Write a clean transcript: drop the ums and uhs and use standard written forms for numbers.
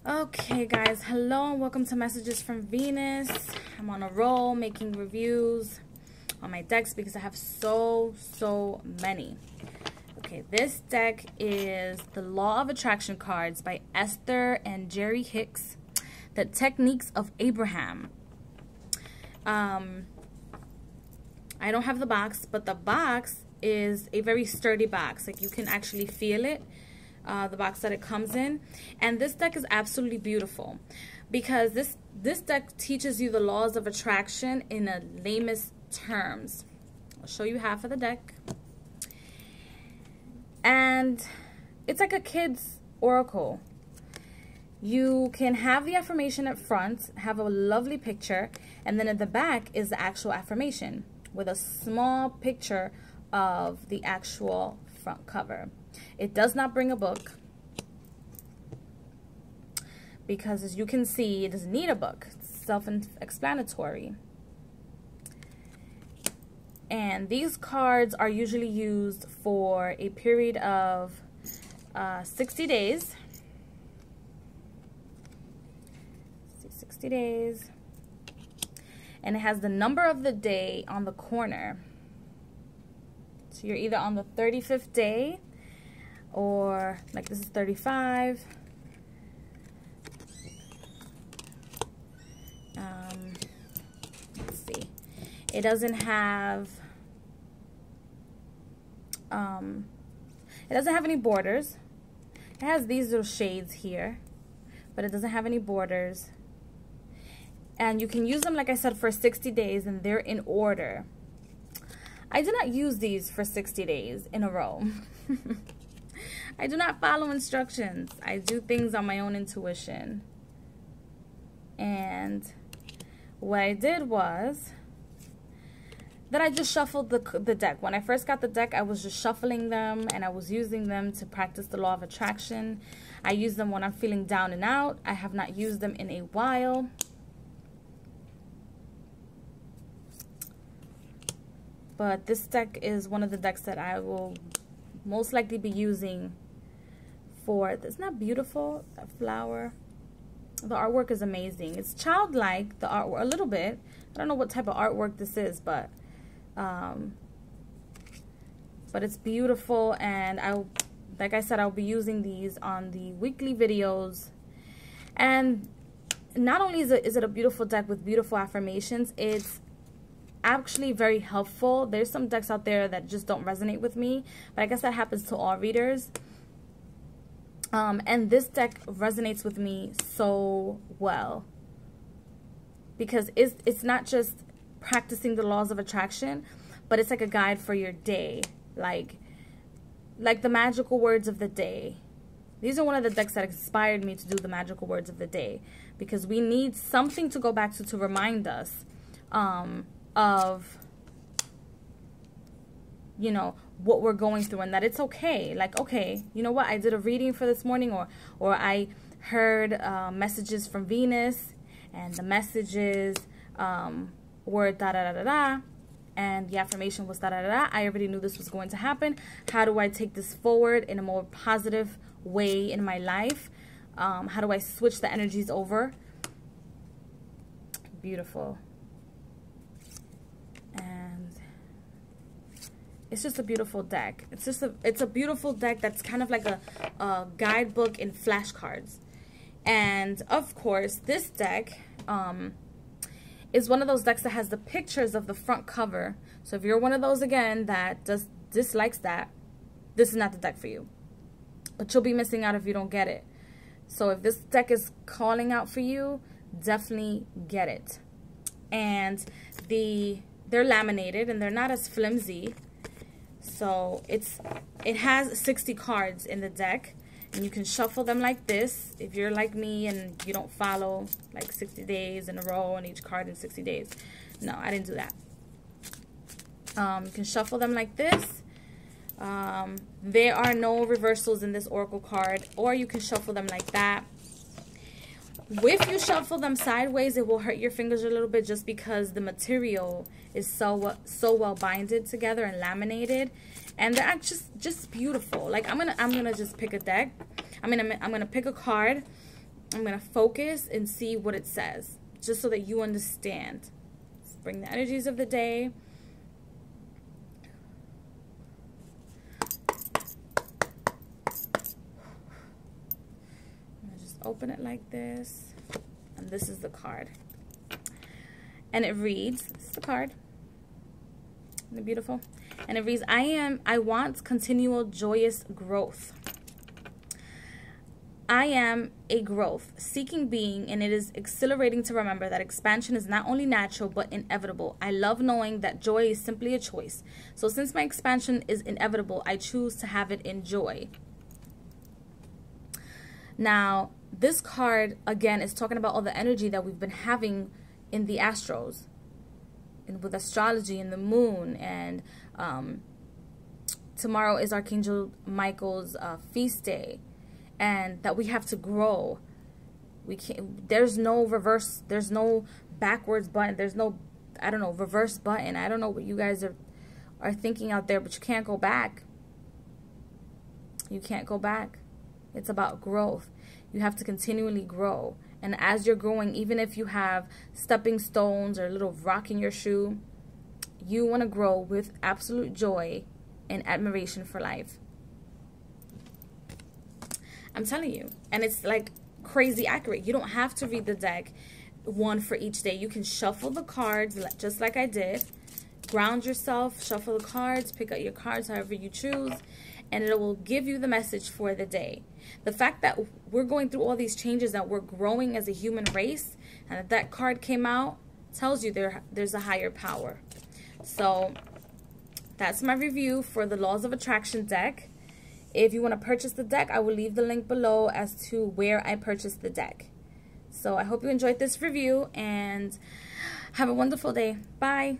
Okay guys, hello and welcome to Messages from Venus. I'm on a roll making reviews on my decks because I have so many. Okay, this deck is the Law of Attraction cards by Esther and Jerry Hicks, The Techniques of Abraham. I don't have the box, but the box is a very sturdy box. Like, you can actually feel it. The box that it comes in, and this deck is absolutely beautiful because this deck teaches you the laws of attraction in the lamest terms. I'll show you half of the deck, and it's like a kid's oracle. You can have the affirmation up front, have a lovely picture, and then at the back is the actual affirmation with a small picture of the actual front cover. It does not bring a book because, as you can see, it doesn't need a book. It's self-explanatory. And these cards are usually used for a period of 60 days. 60 days. And it has the number of the day on the corner. So you're either on the 35th day, or like this is 35. Let's see. It doesn't have any borders. It has these little shades here, but it doesn't have any borders. And you can use them, like I said, for 60 days, and they're in order. I do not use these for 60 days in a row. I do not follow instructions. I do things on my own intuition. And what I did was that I just shuffled the deck. When I first got the deck, I was just shuffling them, and I was using them to practice the law of attraction. I use them when I'm feeling down and out. I have not used them in a while. But this deck is one of the decks that I will most likely be using for. Isn't that beautiful? That flower. The artwork is amazing. It's childlike, the artwork, a little bit. I don't know what type of artwork this is, but it's beautiful. And like I said, I'll be using these on the weekly videos. And not only is it a beautiful deck with beautiful affirmations, it's actually very helpful. There's some decks out there that just don't resonate with me, but I guess that happens to all readers. And this deck resonates with me so well because it's not just practicing the laws of attraction, but it's like a guide for your day, like the magical words of the day. These are one of the decks that inspired me to do the magical words of the day, because we need something to go back to remind us of, you know, what we're going through, and that it's okay. Like, okay, you know what, I did a reading for this morning, or I heard messages from Venus, and the messages were da da da da da, and the affirmation was da da da da. I already knew this was going to happen. How do I take this forward in a more positive way in my life? How do I switch the energies over? Beautiful. It's just a beautiful deck. It's a beautiful deck that's kind of like a guidebook in flashcards. And of course, this deck is one of those decks that has the pictures of the front cover. So if you're one of those, again, that dislikes that, this is not the deck for you. But you'll be missing out if you don't get it. So if this deck is calling out for you, definitely get it. And they're laminated, and they're not as flimsy. So it has 60 cards in the deck, and you can shuffle them like this. If you're like me and you don't follow like 60 days in a row and each card in 60 days. No, I didn't do that. You can shuffle them like this. There are no reversals in this oracle card, or you can shuffle them like that. If you shuffle them sideways, it will hurt your fingers a little bit, just because the material is so well binded together and laminated, and they're just beautiful. Like, I'm gonna just pick a deck. I'm gonna pick a card, I'm going to focus and see what it says, just so that you understand. Let's bring the energies of the day. I'm going to just open it like this. And this is the card. And it reads, this is the card. Isn't it beautiful? And it reads, I want continual joyous growth. I am a growth-seeking being, and it is exhilarating to remember that expansion is not only natural, but inevitable. I love knowing that joy is simply a choice. So since my expansion is inevitable, I choose to have it in joy. Now, this card, again, is talking about all the energy that we've been having in the astros, and with astrology and the moon, and tomorrow is Archangel Michael's feast day. And that we have to grow. We can't, there's no reverse, there's no backwards button, there's no, I don't know, reverse button. I don't know what you guys are thinking out there, but you can't go back. You can't go back. It's about growth. You have to continually grow. And as you're growing, even if you have stepping stones or a little rock in your shoe, you want to grow with absolute joy and admiration for life. I'm telling you. And it's like crazy accurate. You don't have to read the deck one for each day. You can shuffle the cards just like I did. Ground yourself, shuffle the cards, pick out your cards however you choose, and it will give you the message for the day. The fact that we're going through all these changes, that we're growing as a human race, and that card came out, tells you there's a higher power. So that's my review for the Laws of Attraction deck. If you want to purchase the deck, I will leave the link below as to where I purchased the deck. So I hope you enjoyed this review, and have a wonderful day. Bye.